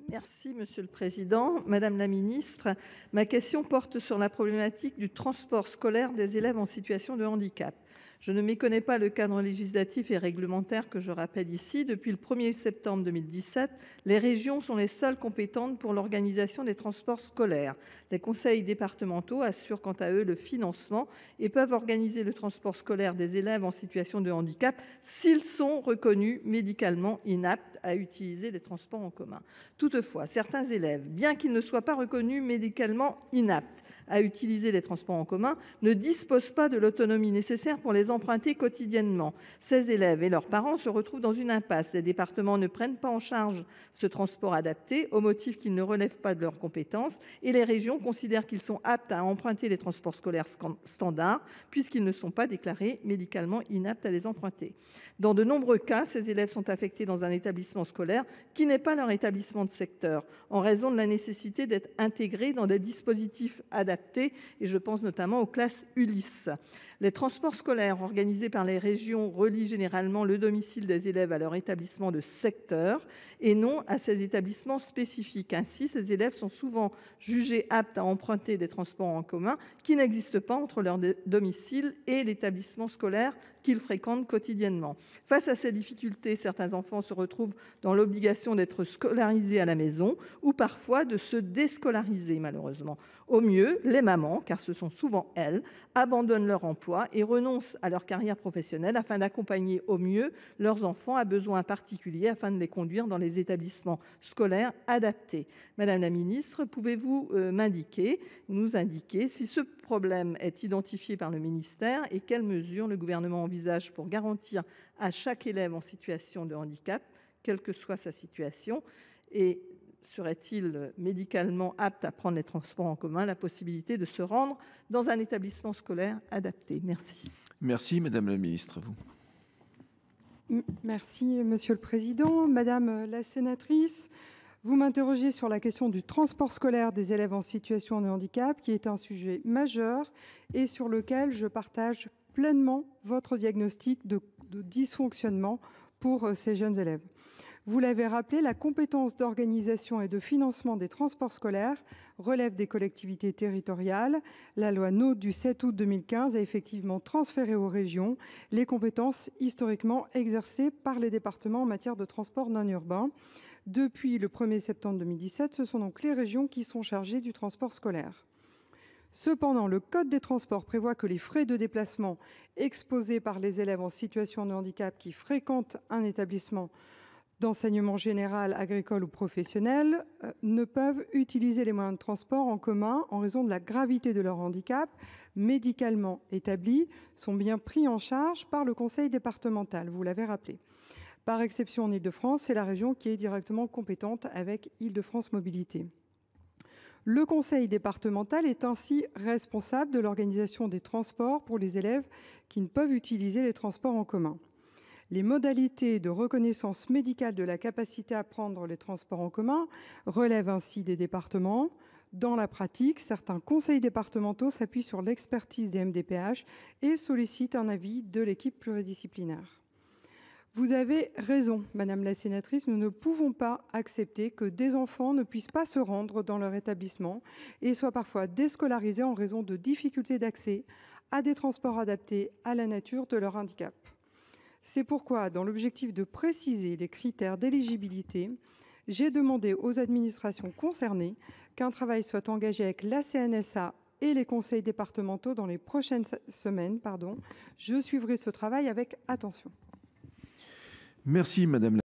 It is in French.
Merci Monsieur le Président. Madame la Ministre, ma question porte sur la problématique du transport scolaire des élèves en situation de handicap. Je ne méconnais pas le cadre législatif et réglementaire que je rappelle ici. Depuis le 1er septembre 2017, les régions sont les seules compétentes pour l'organisation des transports scolaires. Les conseils départementaux assurent quant à eux le financement et peuvent organiser le transport scolaire des élèves en situation de handicap s'ils sont reconnus médicalement inaptes à utiliser les transports en commun. Toutefois, certains élèves, bien qu'ils ne soient pas reconnus médicalement inaptes à utiliser les transports en commun, ne disposent pas de l'autonomie nécessaire pour les emprunter quotidiennement. Ces élèves et leurs parents se retrouvent dans une impasse. Les départements ne prennent pas en charge ce transport adapté au motif qu'il ne relève pas de leurs compétences et les régions considèrent qu'ils sont aptes à emprunter les transports scolaires standards puisqu'ils ne sont pas déclarés médicalement inaptes à les emprunter. Dans de nombreux cas, ces élèves sont affectés dans un établissement scolaire qui n'est pas leur établissement de secteur en raison de la nécessité d'être intégrés dans des dispositifs adaptés et je pense notamment aux classes Ulysse. Les transports scolaires organisés par les régions relient généralement le domicile des élèves à leur établissement de secteur et non à ces établissements spécifiques. Ainsi, ces élèves sont souvent jugés aptes à emprunter des transports en commun qui n'existent pas entre leur domicile et l'établissement scolaire qu'ils fréquentent quotidiennement. Face à ces difficultés, certains enfants se retrouvent dans l'obligation d'être scolarisés à la maison ou parfois de se déscolariser malheureusement. Au mieux, les mamans, car ce sont souvent elles, abandonnent leur emploi et renoncent à leur carrière professionnelle afin d'accompagner au mieux leurs enfants à besoins particuliers afin de les conduire dans les établissements scolaires adaptés. Madame la ministre, pouvez-vous nous indiquer si ce problème est identifié par le ministère et quelles mesures le gouvernement envisage pour garantir à chaque élève en situation de handicap, quelle que soit sa situation, et serait-il médicalement apte à prendre les transports en commun, la possibilité de se rendre dans un établissement scolaire adapté? Merci. Merci Madame la Ministre. Vous. Merci Monsieur le Président. Madame la sénatrice, vous m'interrogez sur la question du transport scolaire des élèves en situation de handicap, qui est un sujet majeur et sur lequel je partage pleinement votre diagnostic de dysfonctionnement pour ces jeunes élèves. Vous l'avez rappelé, la compétence d'organisation et de financement des transports scolaires relève des collectivités territoriales. La loi NOTRe du 7 août 2015 a effectivement transféré aux régions les compétences historiquement exercées par les départements en matière de transport non urbain. Depuis le 1er septembre 2017, ce sont donc les régions qui sont chargées du transport scolaire. Cependant, le Code des transports prévoit que les frais de déplacement exposés par les élèves en situation de handicap qui fréquentent un établissement d'enseignement général, agricole ou professionnel ne peuvent utiliser les moyens de transport en commun en raison de la gravité de leur handicap médicalement établi, sont bien pris en charge par le conseil départemental, vous l'avez rappelé. Par exception, en Île-de-France, c'est la région qui est directement compétente avec Île-de-France Mobilités. Le conseil départemental est ainsi responsable de l'organisation des transports pour les élèves qui ne peuvent utiliser les transports en commun. Les modalités de reconnaissance médicale de la capacité à prendre les transports en commun relèvent ainsi des départements. Dans la pratique, certains conseils départementaux s'appuient sur l'expertise des MDPH et sollicitent un avis de l'équipe pluridisciplinaire. Vous avez raison, Madame la sénatrice, nous ne pouvons pas accepter que des enfants ne puissent pas se rendre dans leur établissement et soient parfois déscolarisés en raison de difficultés d'accès à des transports adaptés à la nature de leur handicap. C'est pourquoi, dans l'objectif de préciser les critères d'éligibilité, j'ai demandé aux administrations concernées qu'un travail soit engagé avec la CNSA et les conseils départementaux dans les prochaines semaines. Je suivrai ce travail avec attention. Merci Madame la